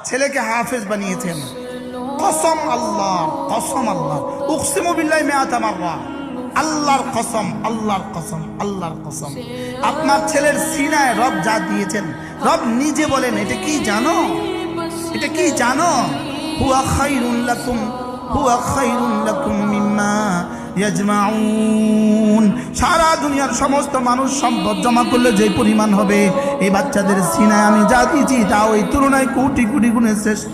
ছেলেকে হাফেজ বানিয়েছেন। কসম আল্লাহ, কসম আল্লাহ, উকসিমু বিল্লাহি মিআতা মাররা, আল্লাহর কসম, আল্লাহর কসম, আল্লাহর কসম, আপনার ছেলের সিনায় রব যা দিয়েছেন, রব নিজে বলেন, এটা কি জানো? এটা কি জানো? হুয়া খায়রুন লাকুম, হুয়া খায়রুন লাকুম মিম্মা ইয়াজমাউন। সারা দুনিয়ার সমস্ত মানুষ সম্পদ জমা করলে যে পরিমাণ হবে, এই বাচ্চাদের সিনায় আমি যা দিয়েছি তা ওই তুলনায় কোটি কোটি গুণে শ্রেষ্ঠ।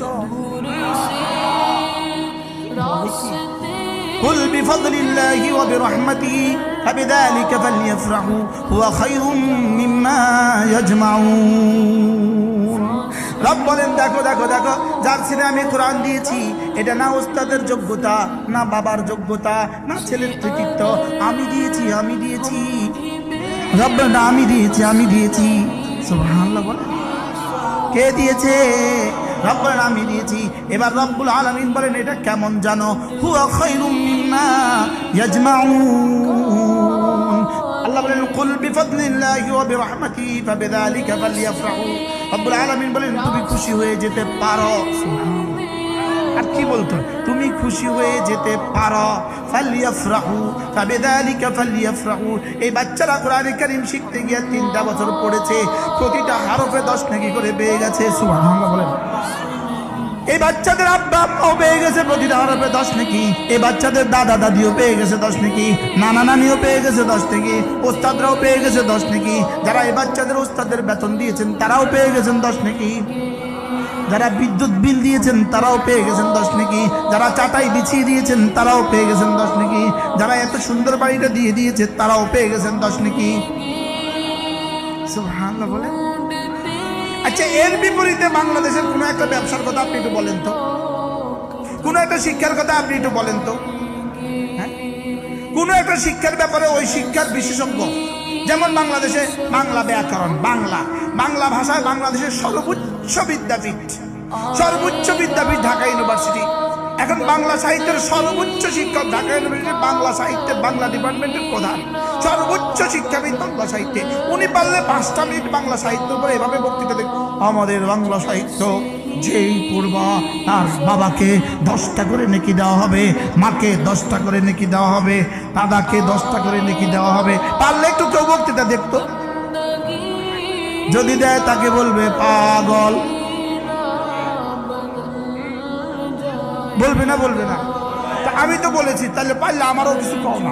কুল বিফাদলিল্লাহি ওয়া বিরহমাতিহি ফাবিযালিকা ফালইফরাহু হুয়া খায়রুম মিম্মা ইয়াজমাউন। রব বলেন, দেখো দেখো দেখো, যার সিনে আমি কোরআন দিয়েছি, এটা না ওস্তাদের যোগ্যতা, না বাবার যোগ্যতা, না ছেলের কৃতিত্ব, আমি দিয়েছি, আমি দিয়েছি। রব না, আমি দিয়েছি, আমি দিয়েছি। সুবহানাল্লাহ বলেন, কে দিয়েছে? রব বলেন, আমি দিয়েছি। এবার রব্বুল আলামিন বলেন, এটা কেমন জানো? হুয়া খায়রুম মিম্মা ইয়াজমাউন। আল্লাহ বলেন, কুল বিফাদলিল্লাহি ওয়া বিরহমাতিহি ফাবিযালিকা ফালইফরাহু। রব্বুল আলামিন বলেন, তুমি খুশি হয়ে যেতে পারো। আর কি বলতো? তুমি খুশি হয়ে যেতে পারো। ফালইফরাহু ফাবিযালিকা ফালইফরাহু। এই বাচ্চারা কোরআন কারীম শিখতে গিয়ে 3টা বছর পড়েছে, প্রতিটা হরফে 10 নেকি করে পেয়ে গেছে। সুবহানাল্লাহ বলেন। এই বাচ্চাদের আব্বা আম্মাও পেয়ে গেছে প্রতিটা হরফে 10 নেকি। এই বাচ্চাদের দাদা দাদিও পেয়ে গেছে 10 নেকি, নানা নানিও পেয়ে গেছে 10 নেকি, ওস্তাদরাও পেয়ে গেছে 10 নেকি, যারা এই বাচ্চাদের ওস্তাদের বেতন দিয়েছেন তারাও পেয়ে গেছেন 10 নেকি, যারা বিদ্যুৎ বিল দিয়েছেন তারাও পেয়ে গেছেন 10 নেকি, যারা চাটাই বিছিয়ে দিয়েছেন তারাও পেয়ে গেছেন 10 নেকি, যারা এত সুন্দর বাড়িটা দিয়ে দিয়েছে তারাও পেয়ে গেছেন 10 নেকি। সুবহানাল্লাহ বলেন। আচ্ছা, এর বিপরীতে বাংলাদেশের কোনো একটা ব্যবসার কথা আপনি একটু বলেন তো, কোনো একটা শিক্ষার কথা আপনি একটু বলেন তো। হ্যাঁ, কোনো একটা শিক্ষার ব্যাপারে ওই শিক্ষার বিশেষজ্ঞ, যেমন বাংলাদেশে বাংলা ব্যাকরণ, বাংলা ভাষায় বাংলাদেশের সর্বোচ্চ বিদ্যাপীঠ, সর্বোচ্চ বিদ্যাপীঠ ঢাকা ইউনিভার্সিটি। এখন বাংলা সাহিত্যের সর্বোচ্চ শিক্ষক ঢাকা ইউনিভার্সিটি, বাংলা সাহিত্যের বাংলা ডিপার্টমেন্টের প্রধান, সর্বোচ্চ শিক্ষাবিদ বাংলা সাহিত্যে। উনি পারলে 5টা মিনিট বাংলা সাহিত্য উপরে এভাবে বক্তৃতা দেন, আমাদের বাংলা সাহিত্য যেই পড়বা তার বাবাকে 10টা করে নেকি দেওয়া হবে, মাকে 10টা করে নেকি দেওয়া হবে, দাদাকে 10টা করে নেকি দেওয়া হবে। পারলে একটু কেউ বক্তৃতা দেখতো, যদি দেয় তাকে বলবে পাগল। বলবে না, বলবে না। তা আমি তো বলেছি, তাহলে পারলে আমারও কিছু কও না।